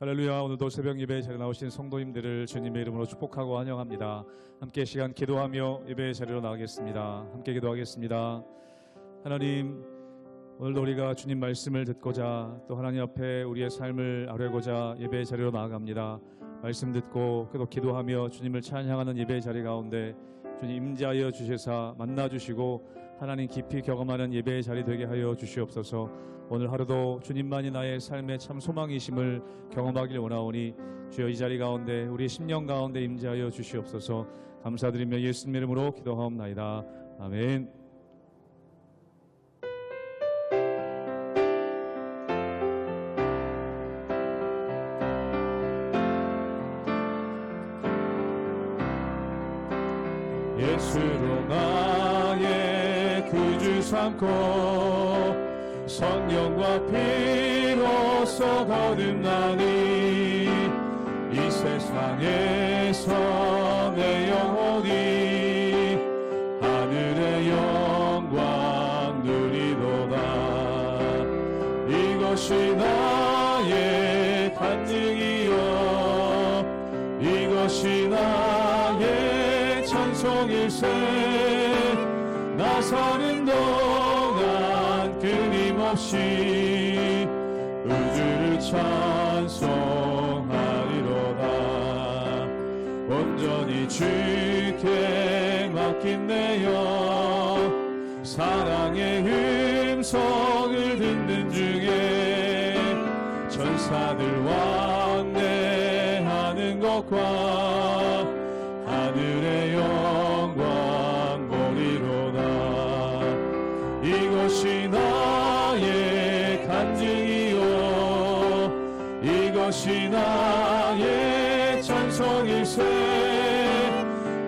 할렐루야. 오늘도 새벽 예배에 자리에 나오신 성도님들을 주님의 이름으로 축복하고 환영합니다. 함께 시간 기도하며 예배의 자리로 나가겠습니다. 함께 기도하겠습니다. 하나님, 오늘도 우리가 주님 말씀을 듣고자 또 하나님 앞에 우리의 삶을 아뢰고자 예배의 자리로 나아갑니다. 말씀 듣고 또 기도하며 주님을 찬양하는 예배의 자리 가운데 주님 임재하여 주시사 만나주시고 하나님 깊이 경험하는 예배의 자리 되게 하여 주시옵소서. 오늘 하루도 주님만이 나의 삶의 참 소망이심을 경험하길 원하오니 주여 이 자리 가운데 우리 심령 가운데 임재하여 주시옵소서. 감사드리며 예수님 이름으로 기도하옵나이다. 아멘. 예수로 나의 구주 삼고 성령과 피로써 거듭나니 이 세상에서 내 영혼이 하늘의 영광 누리도다. 이것이 나의 간증이요 이것이 나의 찬송일세. 나 사는 동안 끊임없이 우주를 찬송하리로다. 온전히 주께 맡긴 내 영 사랑의 음성을 듣는 중에 천사들 왕래하는 것과 하늘의 영광 보리로다. 이것이 나의 간증이요 이것이 나의 찬송일세.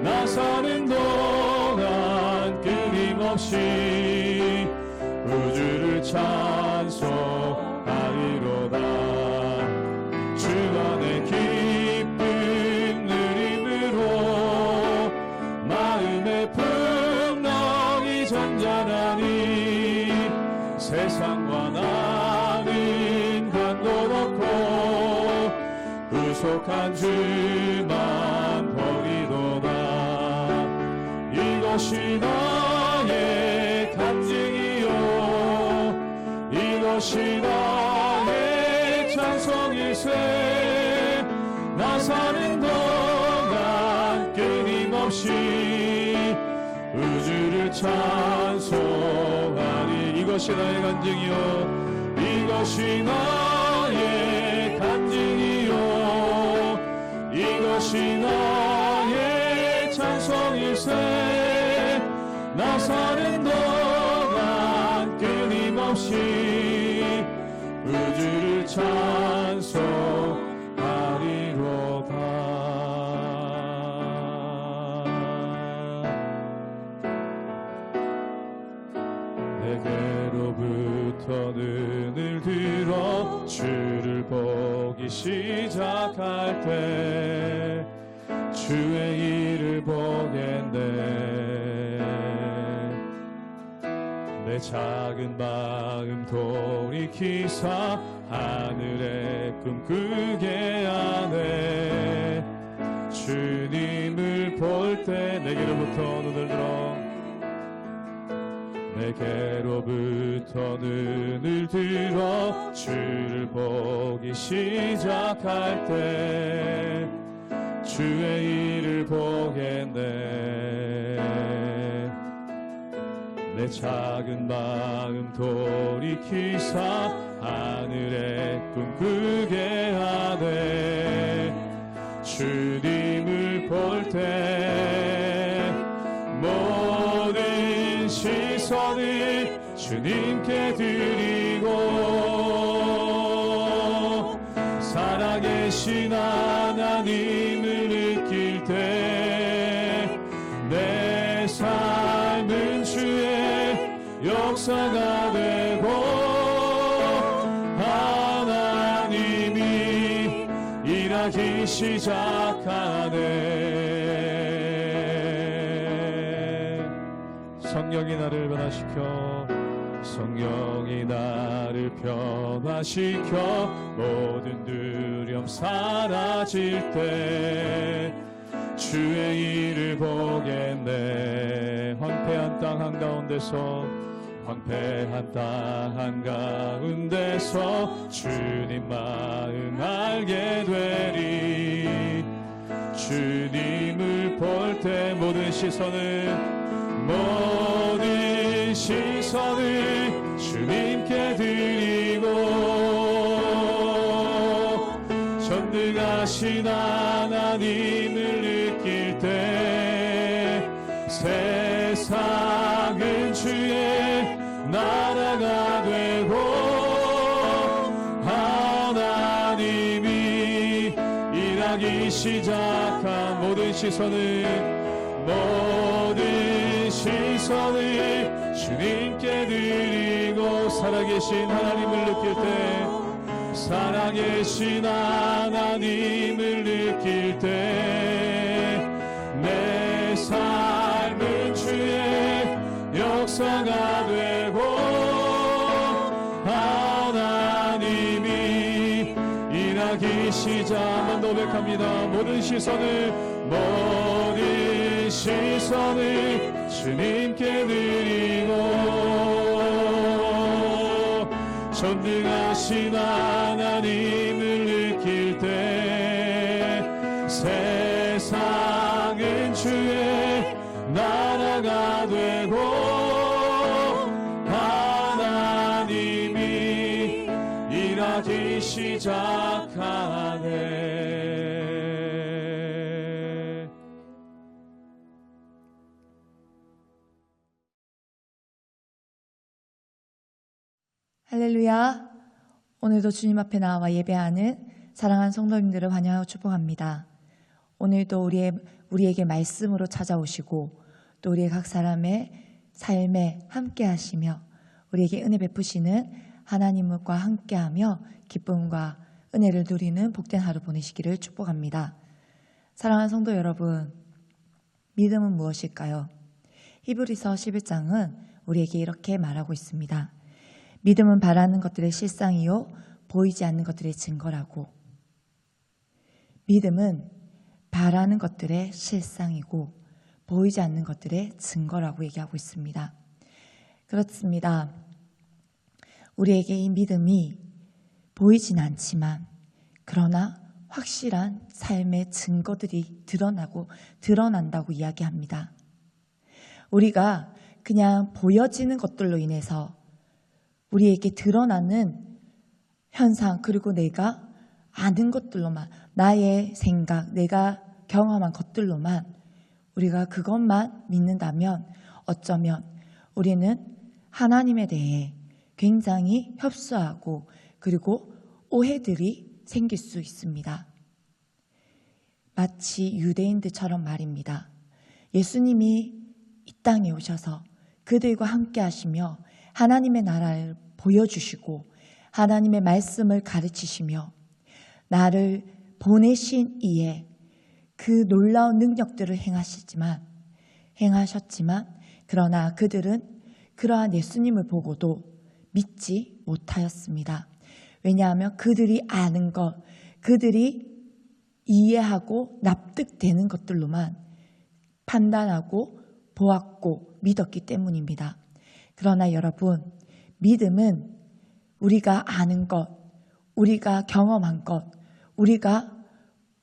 나 사는 동안 끊임없이 우주를 찬송하리로다. 주 안에 기쁨 누림으로 마음의 풍랑이 잔잔하니 세상과 나는 간도 없고 구속한 주만 보리도다. 이것이 나의 간증이요 이것이 나의 찬송일세. 나 사는 동안 끊임없이 우주를 찬송하리. 이것이 나의 간증이요 이것이 나의 간증이요 이것이 나의 찬송일세. 나 사는 동안 끊임없이 우주를 찬송하리로다. 내게로부터 눈을 들어 주를 보기 시작할 때 주의 일을 보겠네. 내 작은 마음 돌이키사 하늘의 꿈 꾸게 하네. 주님을 볼 때 내게로부터 눈을 들어 내게로부터 눈을 들어 주를 보기 시작할 때 주의 일을 보겠네. 내 작은 마음 돌이키사 하늘의 꿈 꾸게 하네. 주님을 볼 때 모든 시선을 주님께 드리고 살아계신 하나님을 느낄 때 내 삶은 주의 역사가 되고 하나님이 일하기 시작하네. 성령이 나를 변화시켜 성령이 나를 변화시켜 모든 두려움 사라질 때 주의 일을 보겠네. 황폐한 땅 한가운데서 황폐한 땅 한가운데서 주님 마음 알게 되리. 주님을 볼 때 모든 시선을 주님께 드리고 전능하신 하나님을 느낄 때 세상은 주의 나라가 되고 하나님이 일하기 시작한 모든 시선을 주님께 드리고 살아계신 하나님을 느낄 때 살아계신 하나님을 느낄 때 내 삶은 주의 역사가 되고 하나님이 일하기 시작. 한번 더 고백합니다. 모든 시선을 주님께 드리고 전능하신 하나님을 느낄 때 세상은 주의 나라가 되고 하나님이 일하기 시작하네. 할렐루야. 오늘도 주님 앞에 나와 예배하는 사랑하는 성도님들을 환영하고 축복합니다. 오늘도 우리에게 말씀으로 찾아오시고 또 우리의 각 사람의 삶에 함께 하시며 우리에게 은혜 베푸시는 하나님과 함께하며 기쁨과 은혜를 누리는 복된 하루 보내시기를 축복합니다. 사랑하는 성도 여러분, 믿음은 무엇일까요? 히브리서 11장은 우리에게 이렇게 말하고 있습니다. 믿음은 바라는 것들의 실상이요 보이지 않는 것들의 증거라고. 믿음은 바라는 것들의 실상이고 보이지 않는 것들의 증거라고 얘기하고 있습니다. 그렇습니다. 우리에게 이 믿음이 보이진 않지만 그러나 확실한 삶의 증거들이 드러난다고 이야기합니다. 우리가 그냥 보여지는 것들로 인해서 우리에게 드러나는 현상, 그리고 내가 아는 것들로만, 나의 생각, 내가 경험한 것들로만 우리가 그것만 믿는다면 어쩌면 우리는 하나님에 대해 굉장히 협소하고 그리고 오해들이 생길 수 있습니다. 마치 유대인들처럼 말입니다. 예수님이 이 땅에 오셔서 그들과 함께 하시며 하나님의 나라를 보여주시고 하나님의 말씀을 가르치시며 나를 보내신 이에 그 놀라운 능력들을 행하셨지만 그러나 그들은 그러한 예수님을 보고도 믿지 못하였습니다. 왜냐하면 그들이 아는 것, 그들이 이해하고 납득되는 것들로만 판단하고 보았고 믿었기 때문입니다. 그러나 여러분, 믿음은 우리가 아는 것, 우리가 경험한 것, 우리가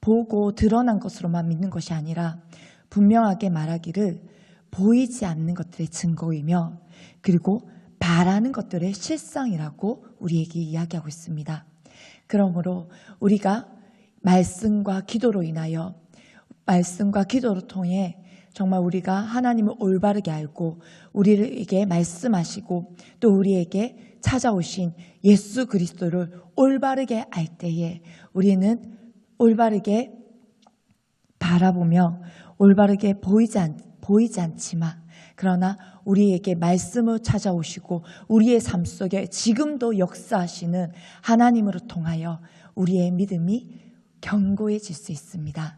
보고 드러난 것으로만 믿는 것이 아니라 분명하게 말하기를 보이지 않는 것들의 증거이며 그리고 바라는 것들의 실상이라고 우리에게 이야기하고 있습니다. 그러므로 우리가 말씀과 기도로 인하여 말씀과 기도를 통해 정말 우리가 하나님을 올바르게 알고 우리에게 말씀하시고 또 우리에게 찾아오신 예수 그리스도를 올바르게 알 때에 우리는 올바르게 바라보며 올바르게 보이지 않지만 그러나 우리에게 말씀을 찾아오시고 우리의 삶 속에 지금도 역사하시는 하나님으로 통하여 우리의 믿음이 견고해질 수 있습니다.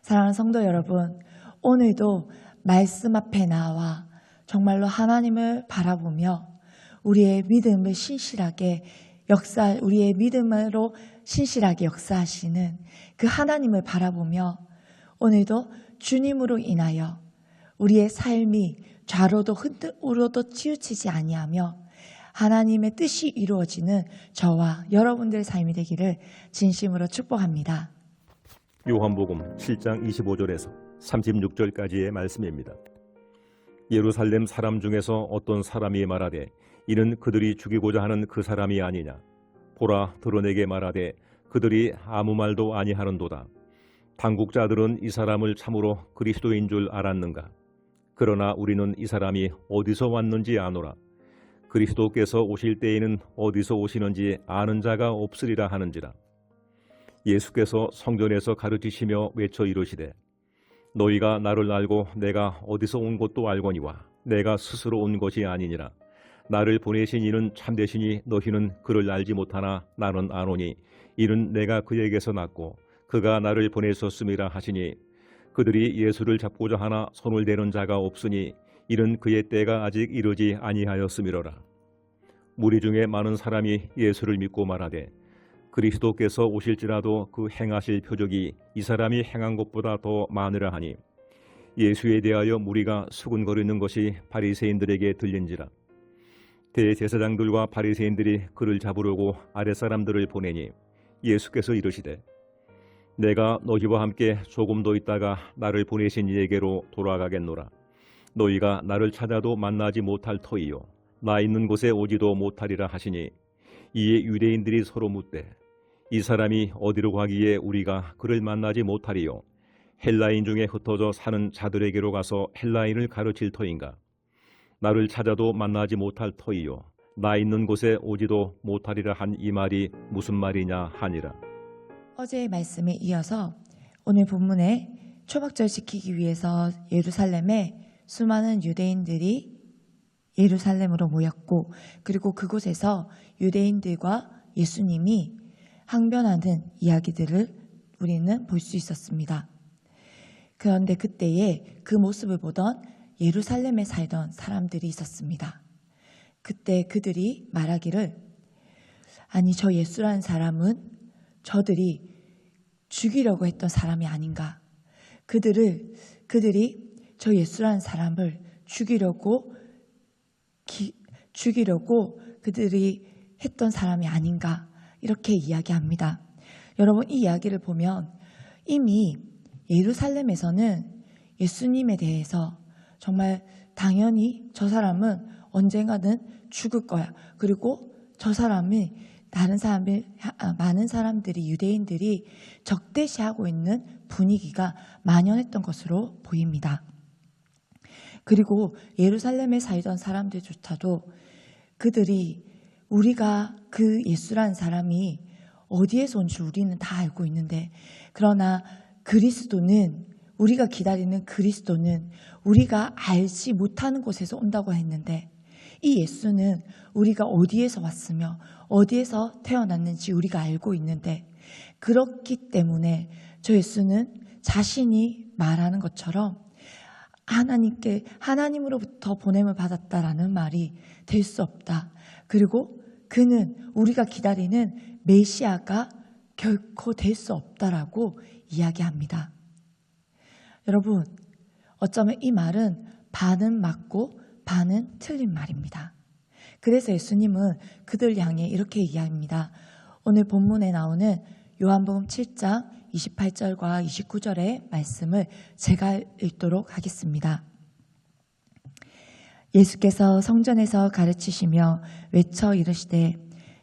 사랑하는 성도 여러분, 오늘도 말씀 앞에 나와 정말로 하나님을 바라보며 우리의 믿음을 신실하게 우리의 믿음으로 신실하게 역사하시는 그 하나님을 바라보며 오늘도 주님으로 인하여 우리의 삶이 좌로도 우로도 치우치지 아니하며 하나님의 뜻이 이루어지는 저와 여러분들의 삶이 되기를 진심으로 축복합니다. 요한복음 7장 25절에서 36절까지의 말씀입니다. 예루살렘 사람 중에서 어떤 사람이 말하되 이는 그들이 죽이고자 하는 그 사람이 아니냐. 보라, 드러내게 말하되 그들이 아무 말도 아니하는도다. 당국자들은 이 사람을 참으로 그리스도인 줄 알았는가. 그러나 우리는 이 사람이 어디서 왔는지 아노라. 그리스도께서 오실 때에는 어디서 오시는지 아는 자가 없으리라 하는지라. 예수께서 성전에서 가르치시며 외쳐 이르시되 너희가 나를 알고 내가 어디서 온 것도 알거니와 내가 스스로 온 것이 아니니라. 나를 보내신 이는 참되시니 너희는 그를 알지 못하나 나는 아노니 이는 내가 그에게서 났고 그가 나를 보내셨음이라 하시니 그들이 예수를 잡고자 하나 손을 대는 자가 없으니 이는 그의 때가 아직 이르지 아니하였음이로라. 무리 중에 많은 사람이 예수를 믿고 말하되 그리스도께서 오실지라도 그 행하실 표적이 이 사람이 행한 것보다 더 많으라 하니 예수에 대하여 무리가 수군거리는 것이 바리새인들에게 들린지라. 대제사장들과 바리새인들이 그를 잡으려고 아랫사람들을 보내니 예수께서 이르시되 내가 너희와 함께 조금 더 있다가 나를 보내신 이에게로 돌아가겠노라. 너희가 나를 찾아도 만나지 못할 터이요 나 있는 곳에 오지도 못하리라 하시니 이에 유대인들이 서로 묻되 이 사람이 어디로 가기에 우리가 그를 만나지 못하리요 헬라인 중에 흩어져 사는 자들에게로 가서 헬라인을 가르칠 터인가. 나를 찾아도 만나지 못할 터이요 나 있는 곳에 오지도 못하리라 한 이 말이 무슨 말이냐 하니라. 어제의 말씀에 이어서 오늘 본문에 초막절 지키기 위해서 예루살렘에 수많은 유대인들이 예루살렘으로 모였고 그리고 그곳에서 유대인들과 예수님이 항변하는 이야기들을 우리는 볼 수 있었습니다. 그런데 그때에 그 모습을 보던 예루살렘에 살던 사람들이 있었습니다. 그때 그들이 말하기를 아니 저 예수라는 사람은 저들이 죽이려고 했던 사람이 아닌가. 그들이 저 예수라는 사람을 죽이려고 그들이 했던 사람이 아닌가 이렇게 이야기합니다. 여러분 이 이야기를 보면 이미 예루살렘에서는 예수님에 대해서 정말 당연히 저 사람은 언젠가는 죽을 거야. 그리고 저 사람이 많은 사람들이 유대인들이 적대시하고 있는 분위기가 만연했던 것으로 보입니다. 그리고 예루살렘에 살던 사람들조차도 그들이 우리가 그 예수라는 사람이 어디에서 온지 우리는 다 알고 있는데 그러나 그리스도는 우리가 기다리는 그리스도는 우리가 알지 못하는 곳에서 온다고 했는데 이 예수는 우리가 어디에서 왔으며 어디에서 태어났는지 우리가 알고 있는데 그렇기 때문에 저 예수는 자신이 말하는 것처럼 하나님으로부터 보냄을 받았다라는 말이 될 수 없다. 그리고 그는 우리가 기다리는 메시아가 결코 될 수 없다라고 이야기합니다. 여러분, 어쩌면 이 말은 반은 맞고 반은 틀린 말입니다. 그래서 예수님은 그들 향해 이렇게 이야기합니다. 오늘 본문에 나오는 요한복음 7장 28절과 29절의 말씀을 제가 읽도록 하겠습니다. 예수께서 성전에서 가르치시며 외쳐 이르시되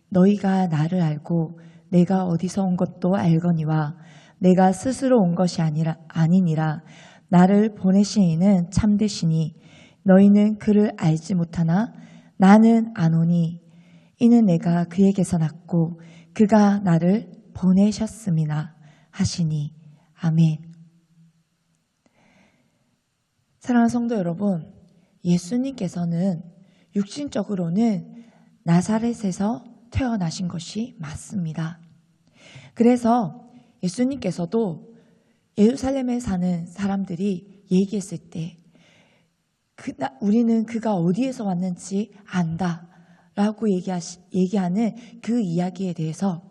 너희가 나를 알고 내가 어디서 온 것도 알거니와 내가 스스로 온 것이 아니니라. 나를 보내신 이는 참되시니 너희는 그를 알지 못하나 나는 아노니 이는 내가 그에게서 났고 그가 나를 보내셨음이나 하시니. 아멘. 사랑하는 성도 여러분, 예수님께서는 육신적으로는 나사렛에서 태어나신 것이 맞습니다. 그래서 예수님께서도 예루살렘에 사는 사람들이 얘기했을 때 우리는 그가 어디에서 왔는지 안다 라고 얘기하는 그 이야기에 대해서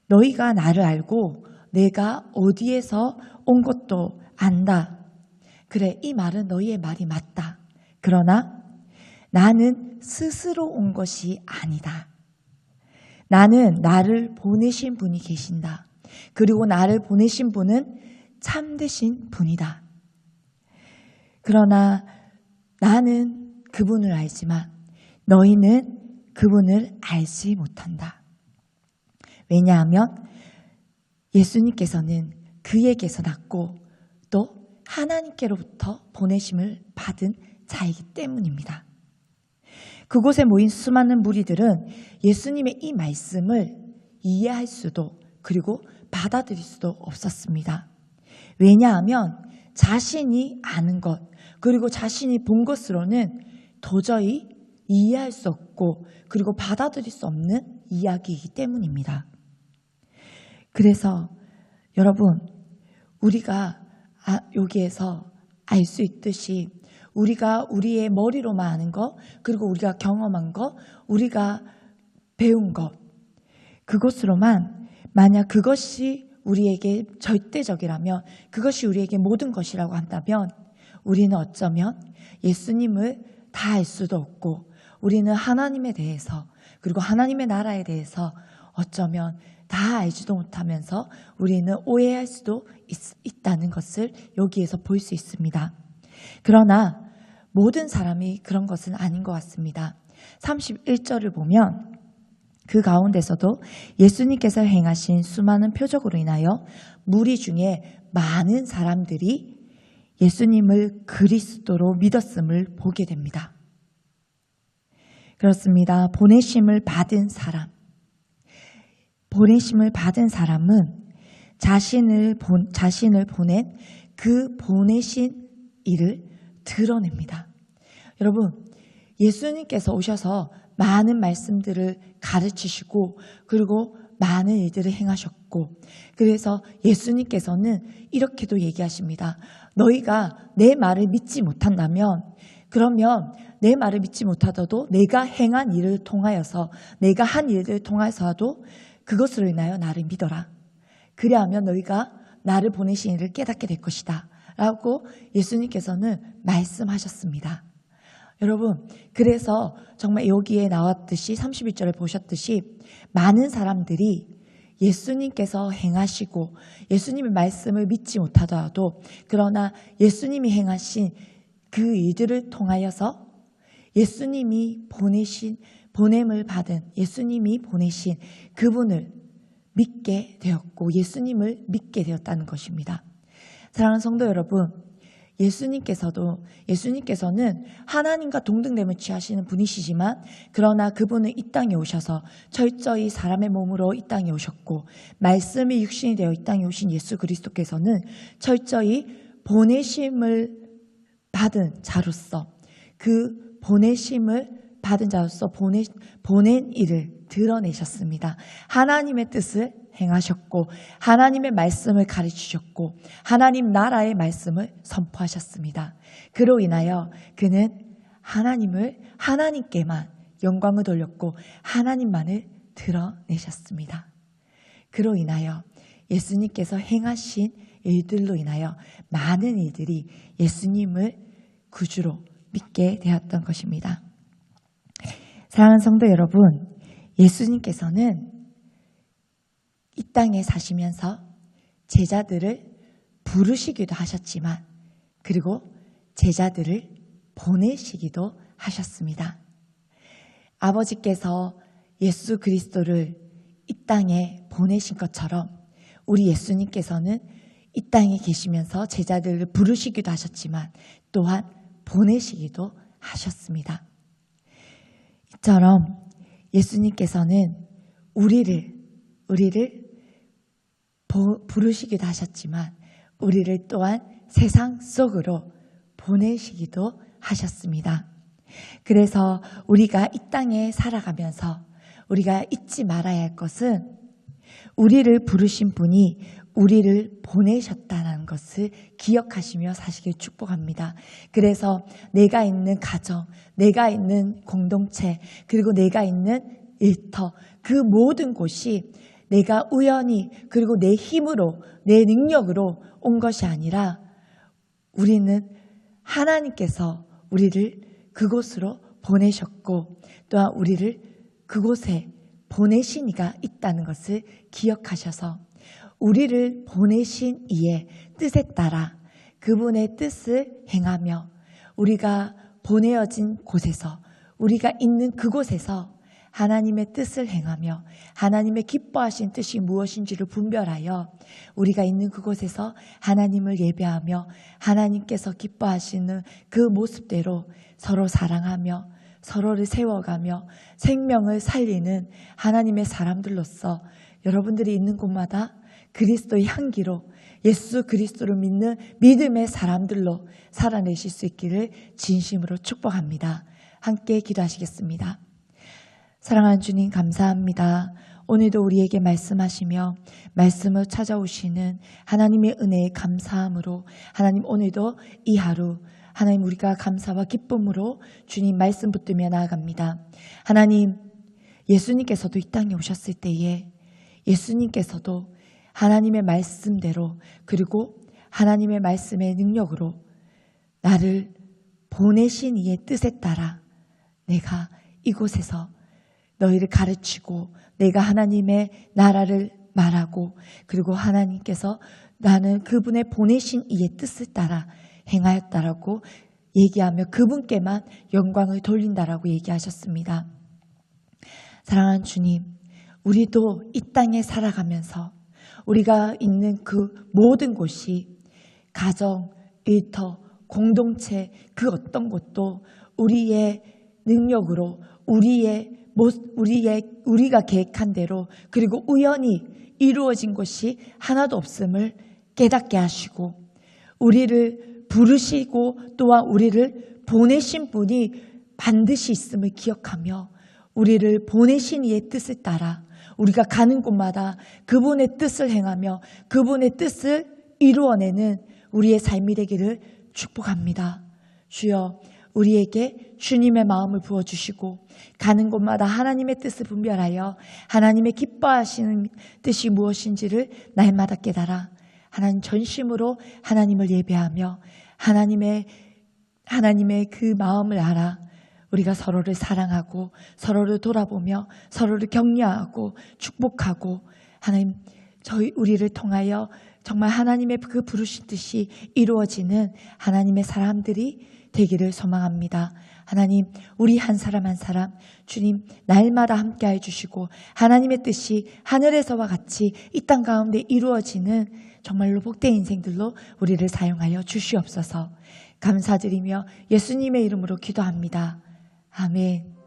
너희가 나를 알고 내가 어디에서 온 것도 안다. 그래, 이 말은 너희의 말이 맞다. 그러나 나는 스스로 온 것이 아니다. 나는 나를 보내신 분이 계신다. 그리고 나를 보내신 분은 참되신 분이다. 그러나 나는 그분을 알지만 너희는 그분을 알지 못한다. 왜냐하면 예수님께서는 그에게서 났고 또 하나님께로부터 보내심을 받은 자이기 때문입니다. 그곳에 모인 수많은 무리들은 예수님의 이 말씀을 이해할 수도 그리고 받아들일 수도 없었습니다. 왜냐하면 자신이 아는 것 그리고 자신이 본 것으로는 도저히 이해할 수 없고 그리고 받아들일 수 없는 이야기이기 때문입니다. 그래서 여러분, 우리가 여기에서 알 수 있듯이 우리가 우리의 머리로만 아는 것 그리고 우리가 경험한 것 우리가 배운 것 그것으로만 만약 그것이 우리에게 절대적이라면 그것이 우리에게 모든 것이라고 한다면 우리는 어쩌면 예수님을 다 알 수도 없고 우리는 하나님에 대해서 그리고 하나님의 나라에 대해서 어쩌면 다 알지도 못하면서 우리는 오해할 수도 있다는 것을 여기에서 볼 수 있습니다. 그러나 모든 사람이 그런 것은 아닌 것 같습니다. 31절을 보면 그 가운데서도 예수님께서 행하신 수많은 표적으로 인하여 무리 중에 많은 사람들이 예수님을 그리스도로 믿었음을 보게 됩니다. 그렇습니다. 보내심을 받은 사람은 자신을 보낸 그 보내신 이를 드러냅니다. 여러분, 예수님께서 오셔서 많은 말씀들을 가르치시고 그리고 많은 일들을 행하셨고 그래서 예수님께서는 이렇게도 얘기하십니다. 너희가 내 말을 믿지 못한다면 그러면 내 말을 믿지 못하더라도 내가 행한 일을 통하여서 내가 한 일을 통해서도 그것으로 인하여 나를 믿어라. 그리하면 너희가 나를 보내신 이를 깨닫게 될 것이다. 라고 예수님께서는 말씀하셨습니다. 여러분, 그래서 정말 여기에 나왔듯이 31절에 보셨듯이 많은 사람들이 예수님께서 행하시고 예수님의 말씀을 믿지 못하더라도 그러나 예수님이 행하신 그 일들을 통하여서 예수님이 보냄을 받은 예수님이 보내신 그분을 믿게 되었고 예수님을 믿게 되었다는 것입니다. 사랑하는 성도 여러분, 예수님께서는 하나님과 동등됨을 취하시는 분이시지만 그러나 그분은 이 땅에 오셔서 철저히 사람의 몸으로 이 땅에 오셨고 말씀이 육신이 되어 이 땅에 오신 예수 그리스도께서는 철저히 보내심을 받은 자로서 그 보내심을 받은 자로서 보낸 일을 드러내셨습니다. 하나님의 뜻을 행하셨고 하나님의 말씀을 가르치셨고 하나님 나라의 말씀을 선포하셨습니다. 그로 인하여 그는 하나님께만 영광을 돌렸고 하나님만을 드러내셨습니다. 그로 인하여 예수님께서 행하신 일들로 인하여 많은 이들이 예수님을 구주로 믿게 되었던 것입니다. 사랑하는 성도 여러분, 예수님께서는 이 땅에 사시면서 제자들을 부르시기도 하셨지만 그리고 제자들을 보내시기도 하셨습니다. 아버지께서 예수 그리스도를 이 땅에 보내신 것처럼 우리 예수님께서는 이 땅에 계시면서 제자들을 부르시기도 하셨지만 또한 보내시기도 하셨습니다. 이처럼 예수님께서는 우리를 부르시기도 하셨지만 우리를 또한 세상 속으로 보내시기도 하셨습니다. 그래서 우리가 이 땅에 살아가면서 우리가 잊지 말아야 할 것은 우리를 부르신 분이 우리를 보내셨다는 것을 기억하시며 사시길 축복합니다. 그래서 내가 있는 가정, 내가 있는 공동체, 그리고 내가 있는 일터, 그 모든 곳이 내가 우연히 그리고 내 힘으로, 내 능력으로 온 것이 아니라 우리는 하나님께서 우리를 그곳으로 보내셨고 또한 우리를 그곳에 보내신 이가 있다는 것을 기억하셔서 우리를 보내신 이의 뜻에 따라 그분의 뜻을 행하며 우리가 보내어진 곳에서 우리가 있는 그곳에서 하나님의 뜻을 행하며 하나님의 기뻐하신 뜻이 무엇인지를 분별하여 우리가 있는 그곳에서 하나님을 예배하며 하나님께서 기뻐하시는 그 모습대로 서로 사랑하며 서로를 세워가며 생명을 살리는 하나님의 사람들로서 여러분들이 있는 곳마다 그리스도의 향기로 예수 그리스도를 믿는 믿음의 사람들로 살아내실 수 있기를 진심으로 축복합니다. 함께 기도하시겠습니다. 사랑하는 주님 감사합니다. 오늘도 우리에게 말씀하시며 말씀을 찾아오시는 하나님의 은혜에 감사함으로 하나님 오늘도 이 하루 하나님 우리가 감사와 기쁨으로 주님 말씀 붙들며 나아갑니다. 하나님 예수님께서도 이 땅에 오셨을 때에 예수님께서도 하나님의 말씀대로 그리고 하나님의 말씀의 능력으로 나를 보내신 이의 뜻에 따라 내가 이곳에서 너희를 가르치고 내가 하나님의 나라를 말하고 그리고 하나님께서 나는 그분의 보내신 이의 뜻을 따라 행하였다라고 얘기하며 그분께만 영광을 돌린다라고 얘기하셨습니다. 사랑하는 주님, 우리도 이 땅에 살아가면서 우리가 있는 그 모든 곳이 가정, 일터, 공동체 그 어떤 곳도 우리의 능력으로 우리가 계획한 대로 그리고 우연히 이루어진 것이 하나도 없음을 깨닫게 하시고 우리를 부르시고 또한 우리를 보내신 분이 반드시 있음을 기억하며 우리를 보내신 이의 뜻을 따라 우리가 가는 곳마다 그분의 뜻을 행하며 그분의 뜻을 이루어내는 우리의 삶이 되기를 축복합니다. 주여 우리에게 주님의 마음을 부어주시고 가는 곳마다 하나님의 뜻을 분별하여 하나님의 기뻐하시는 뜻이 무엇인지를 날마다 깨달아 하나님 전심으로 하나님을 예배하며 하나님의 그 마음을 알아 우리가 서로를 사랑하고 서로를 돌아보며 서로를 격려하고 축복하고 하나님 우리를 통하여 정말 하나님의 그 부르신 뜻이 이루어지는 하나님의 사람들이 되기를 소망합니다. 하나님 우리 한 사람 한 사람 주님 날마다 함께해 주시고 하나님의 뜻이 하늘에서와 같이 이 땅 가운데 이루어지는 정말로 복된 인생들로 우리를 사용하여 주시옵소서. 감사드리며 예수님의 이름으로 기도합니다. 아멘.